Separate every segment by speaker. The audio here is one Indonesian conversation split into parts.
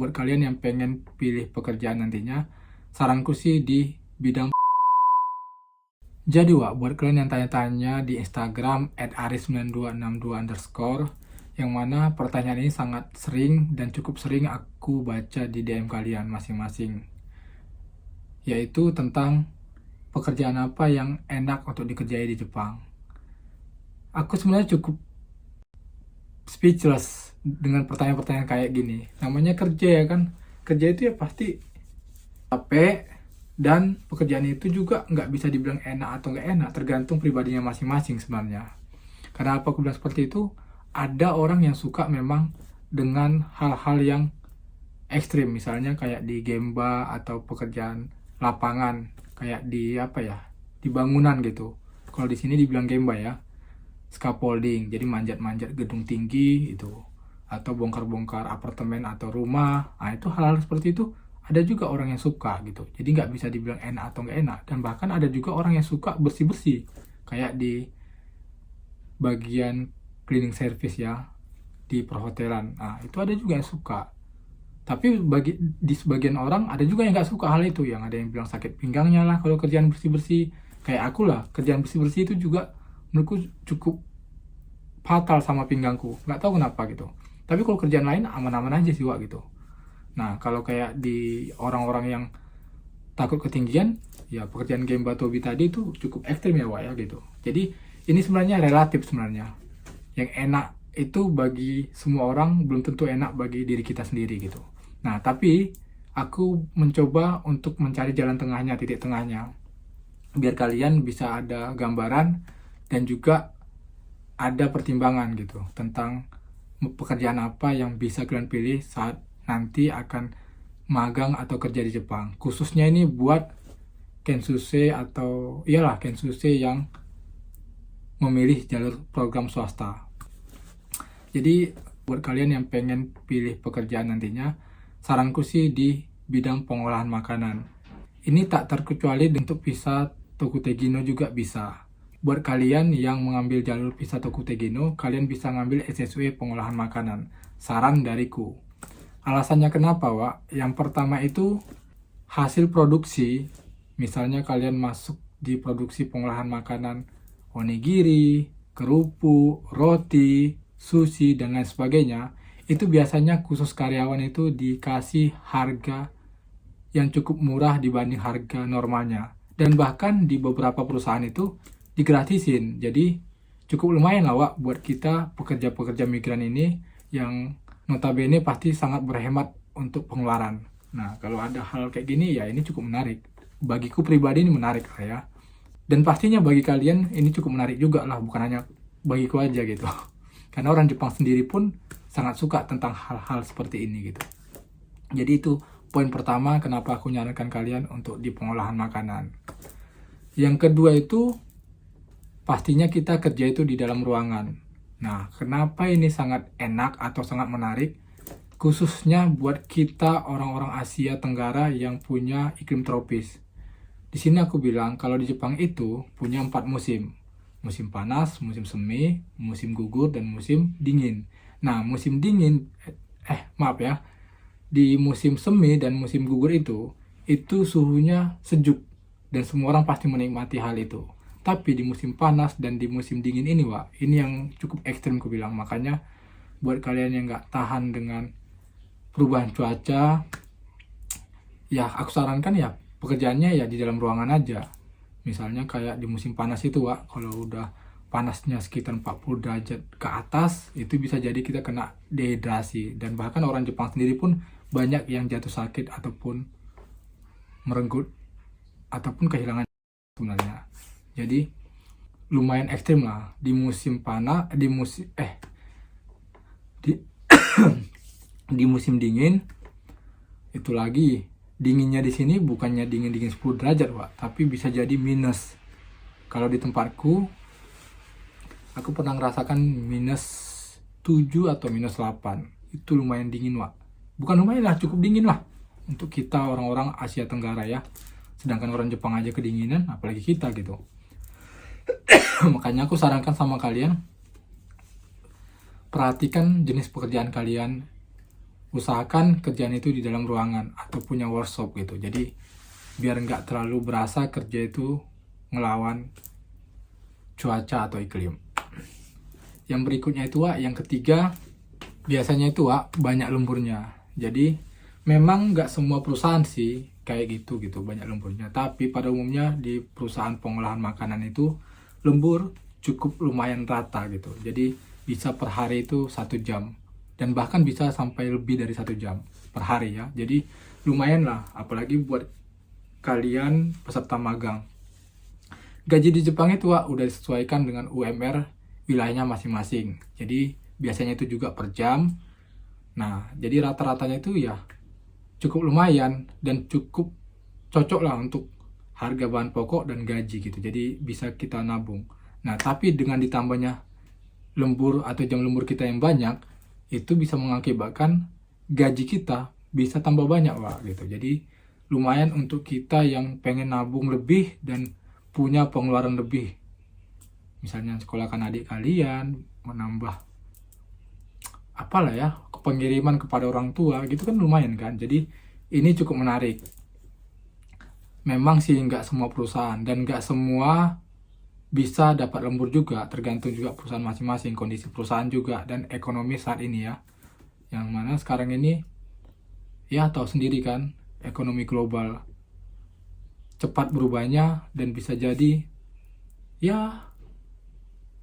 Speaker 1: Buat kalian yang pengen pilih pekerjaan nantinya, saranku sih di bidang. Jadi buat kalian yang tanya-tanya di Instagram @aris9262_ yang mana pertanyaan ini sangat sering dan cukup sering aku baca di DM kalian masing-masing, yaitu tentang pekerjaan apa yang enak untuk dikerjai di Jepang. Aku sebenarnya cukup speechless dengan pertanyaan-pertanyaan kayak gini. Namanya kerja ya kan, kerja itu ya pasti capek, dan pekerjaan itu juga nggak bisa dibilang enak atau nggak enak, tergantung pribadinya masing-masing sebenarnya. Karena apa aku bilang seperti itu? Ada orang yang suka memang dengan hal-hal yang ekstrim, misalnya kayak di gemba atau pekerjaan lapangan, kayak di di bangunan gitu. Kalau di sini dibilang gemba ya, scaffolding, jadi manjat-manjat gedung tinggi itu, atau bongkar-bongkar apartemen atau rumah. Nah, itu hal-hal seperti itu ada juga orang yang suka gitu. Jadi nggak bisa dibilang enak atau nggak enak. Dan bahkan ada juga orang yang suka bersih-bersih, kayak di bagian cleaning service ya, di perhotelan. Nah, itu ada juga yang suka. Tapi di sebagian orang ada juga yang nggak suka hal itu, yang ada yang bilang sakit pinggangnya lah kalau kerjaan bersih-bersih. Kayak aku lah, kerjaan bersih-bersih itu juga menurutku cukup fatal sama pinggangku, nggak tahu kenapa gitu. Tapi kalau kerjaan lain aman-aman aja sih gitu. Nah, kalau kayak di orang-orang yang takut ketinggian, ya pekerjaan Gemba Tobi tadi itu cukup ekstrim ya ya gitu. Jadi ini sebenarnya relatif sebenarnya. Yang enak itu bagi semua orang belum tentu enak bagi diri kita sendiri gitu. Nah, tapi aku mencoba untuk mencari jalan tengahnya, titik tengahnya, biar kalian bisa ada gambaran dan juga ada pertimbangan gitu tentang pekerjaan apa yang bisa kalian pilih saat nanti akan magang atau kerja di Jepang. Khususnya ini buat Kensuse atau Kensuse yang memilih jalur program swasta. Jadi buat kalian yang pengen pilih pekerjaan nantinya, saranku sih di bidang pengolahan makanan. Ini tak terkecuali untuk visa Tokutegino juga bisa. Buat kalian yang mengambil jalur visa Tokutegino, kalian bisa ngambil SSW pengolahan makanan. Saran dariku. Alasannya kenapa, Wak? Yang pertama itu hasil produksi. Misalnya kalian masuk di produksi pengolahan makanan onigiri, kerupuk, roti, sushi, dan lain sebagainya. Itu biasanya khusus karyawan itu dikasih harga yang cukup murah dibanding harga normalnya. Dan bahkan di beberapa perusahaan itu digratisin. Jadi cukup lumayan lah Wak buat kita pekerja-pekerja migran ini yang notabene pasti sangat berhemat untuk pengeluaran. Nah, kalau ada hal kayak gini ya ini cukup menarik. Bagiku pribadi ini menarik lah ya. Dan pastinya bagi kalian ini cukup menarik juga lah, bukan hanya bagiku aja gitu. Karena orang Jepang sendiri pun sangat suka tentang hal-hal seperti ini gitu. Jadi itu poin pertama kenapa aku nyarankan kalian untuk di pengolahan makanan. Yang kedua itu pastinya kita kerja itu di dalam ruangan. Nah, kenapa ini sangat enak atau sangat menarik? Khususnya buat kita orang-orang Asia Tenggara yang punya iklim tropis. Di sini aku bilang kalau di Jepang itu punya 4 musim. Musim panas, musim semi, musim gugur, dan musim dingin. Nah, musim dingin, di musim semi dan musim gugur itu suhunya sejuk dan semua orang pasti menikmati hal itu. Tapi di musim panas dan di musim dingin ini Wak, ini yang cukup ekstrim aku bilang. Makanya buat kalian yang nggak tahan dengan perubahan cuaca, ya aku sarankan ya pekerjaannya ya di dalam ruangan aja. Misalnya kayak di musim panas itu Wak, kalau udah panasnya sekitar 40 derajat ke atas, itu bisa jadi kita kena dehidrasi. Dan bahkan orang Jepang sendiri pun banyak yang jatuh sakit ataupun merenggut ataupun kehilangan sebenarnya. Jadi lumayan ekstrim lah di musim panas, di di musim dingin itu lagi. Dinginnya di sini bukannya dingin 10 derajat Pak, tapi bisa jadi minus. Kalau di tempatku aku pernah ngerasakan -7 atau -8. Itu lumayan dingin Pak. Bukan lumayan lah, cukup dingin lah untuk kita orang-orang Asia Tenggara ya. Sedangkan orang Jepang aja kedinginan, apalagi kita gitu. Makanya aku sarankan sama kalian, perhatikan jenis pekerjaan kalian usahakan kerjaan itu di dalam ruangan atau punya workshop gitu. Jadi biar nggak terlalu berasa kerja itu ngelawan cuaca atau iklim. Yang berikutnya itu Wak, yang ketiga, biasanya itu Wak, banyak lemburnya. Jadi memang nggak semua perusahaan sih kayak gitu banyak lemburnya. Tapi pada umumnya di perusahaan pengolahan makanan itu lembur cukup lumayan rata gitu. Jadi bisa per hari itu 1 jam dan bahkan bisa sampai lebih dari 1 jam per hari ya. Jadi lumayan lah, apalagi buat kalian peserta magang. Gaji di Jepang itu Wak, udah disesuaikan dengan UMR wilayahnya masing-masing. Jadi biasanya itu juga per jam. Nah, jadi rata-ratanya itu ya cukup lumayan dan cukup cocok lah untuk harga bahan pokok dan gaji gitu. Jadi bisa kita nabung. Nah, tapi dengan ditambahnya lembur atau jam lembur kita yang banyak, itu bisa mengakibatkan gaji kita bisa tambah banyak Wak gitu. Jadi lumayan untuk kita yang pengen nabung lebih dan punya pengeluaran lebih. Misalnya sekolahkan adik kalian, menambah apalah ya, pengiriman kepada orang tua gitu kan lumayan kan. Jadi ini cukup menarik. Memang sih nggak semua perusahaan dan nggak semua bisa dapat lembur juga, tergantung juga perusahaan masing-masing, kondisi perusahaan juga dan ekonomi saat ini ya. Yang mana sekarang ini ya tahu sendiri kan, ekonomi global cepat berubahnya dan bisa jadi ya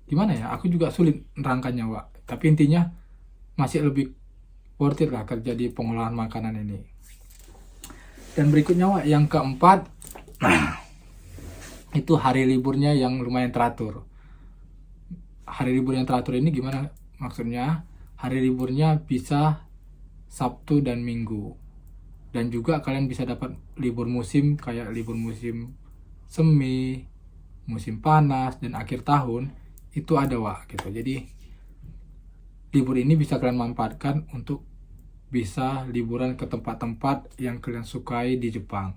Speaker 1: gimana ya, aku juga sulit nerangkannya Wak. Tapi intinya masih lebih worth it lah kerja di pengolahan makanan ini. Dan berikutnya Wak, yang keempat itu hari liburnya yang lumayan teratur. Hari libur yang teratur ini gimana maksudnya? Hari liburnya bisa Sabtu dan Minggu. Dan juga kalian bisa dapat libur musim kayak libur musim semi, musim panas, dan akhir tahun. Itu ada Wak gitu. Jadi libur ini bisa kalian manfaatkan untuk bisa liburan ke tempat-tempat yang kalian sukai di Jepang.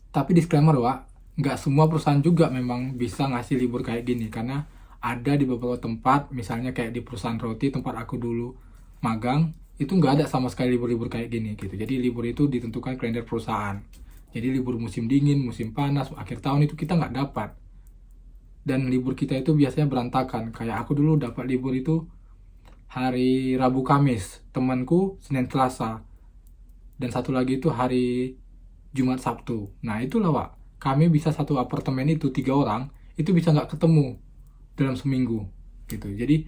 Speaker 1: Tapi disclaimer Wak, nggak semua perusahaan juga memang bisa ngasih libur kayak gini, karena ada di beberapa tempat, misalnya kayak di perusahaan roti tempat aku dulu magang, itu nggak ada sama sekali libur-libur kayak gini gitu. Jadi libur itu ditentukan kalender perusahaan. Jadi libur musim dingin, musim panas, akhir tahun itu kita nggak dapat. Dan libur kita itu biasanya berantakan. Kayak aku dulu dapat libur itu hari Rabu Kamis, temanku Senin Selasa, dan satu lagi itu hari Jumat Sabtu. Nah itulah Wak, kami bisa satu apartemen itu 3 orang, itu bisa nggak ketemu dalam seminggu gitu. Jadi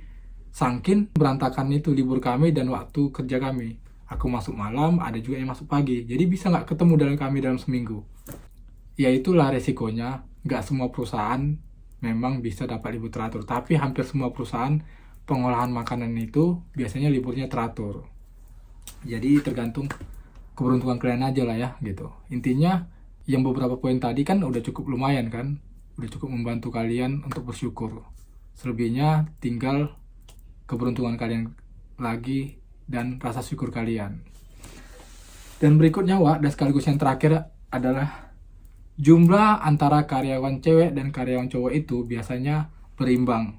Speaker 1: saking berantakan itu libur kami dan waktu kerja kami. Aku masuk malam, ada juga yang masuk pagi. Jadi bisa nggak ketemu dalam kami dalam seminggu. Ya itulah resikonya, nggak semua perusahaan memang bisa dapat libur teratur, tapi hampir semua perusahaan pengolahan makanan itu biasanya liburnya teratur. Jadi tergantung keberuntungan kalian aja lah ya gitu. Intinya yang beberapa poin tadi kan udah cukup lumayan kan, udah cukup membantu kalian untuk bersyukur. Selebihnya tinggal keberuntungan kalian lagi dan rasa syukur kalian. Dan berikutnya Wak, dan sekaligus yang terakhir adalah jumlah antara karyawan cewek dan karyawan cowok itu biasanya berimbang.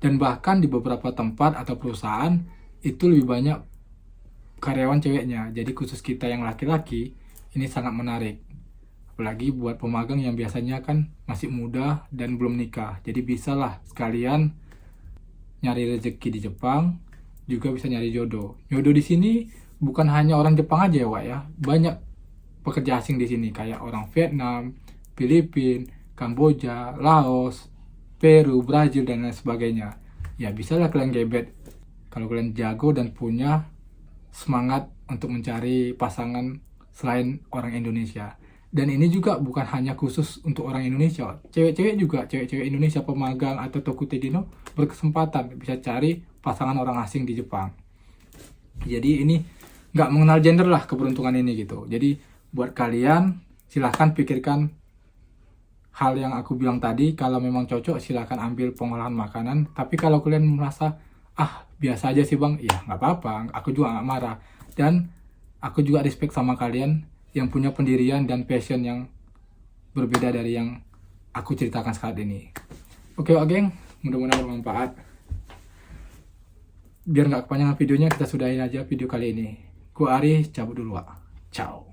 Speaker 1: Dan bahkan di beberapa tempat atau perusahaan itu lebih banyak karyawan ceweknya. Jadi khusus kita yang laki-laki ini sangat menarik. Apalagi buat pemagang yang biasanya kan masih muda dan belum nikah. Jadi bisalah sekalian nyari rezeki di Jepang, juga bisa nyari jodoh. Jodoh di sini bukan hanya orang Jepang aja ya Wak ya. Banyak pekerja asing di sini kayak orang Vietnam, Filipina, Kamboja, Laos, Peru, Brazil dan lain sebagainya. Ya bisalah kalian gebet kalau kalian jago dan punya semangat untuk mencari pasangan selain orang Indonesia. Dan ini juga bukan hanya khusus untuk orang Indonesia. Cewek-cewek juga, cewek-cewek Indonesia pemagang atau tokutegino berkesempatan bisa cari pasangan orang asing di Jepang. Jadi ini nggak mengenal gender lah keberuntungan ini gitu. Jadi buat kalian silahkan pikirkan hal yang aku bilang tadi. Kalau memang cocok silahkan ambil pengolahan makanan. Tapi kalau kalian merasa biasa aja sih bang, ya nggak apa-apa, aku juga nggak marah. Dan aku juga respect sama kalian yang punya pendirian dan passion yang berbeda dari yang aku ceritakan saat ini. Oke Wak geng, mudah-mudahan bermanfaat. biar nggak kepanjangan videonya, kita sudahin aja video kali ini. Gua Ari, cabut dulu, Wak. Ciao.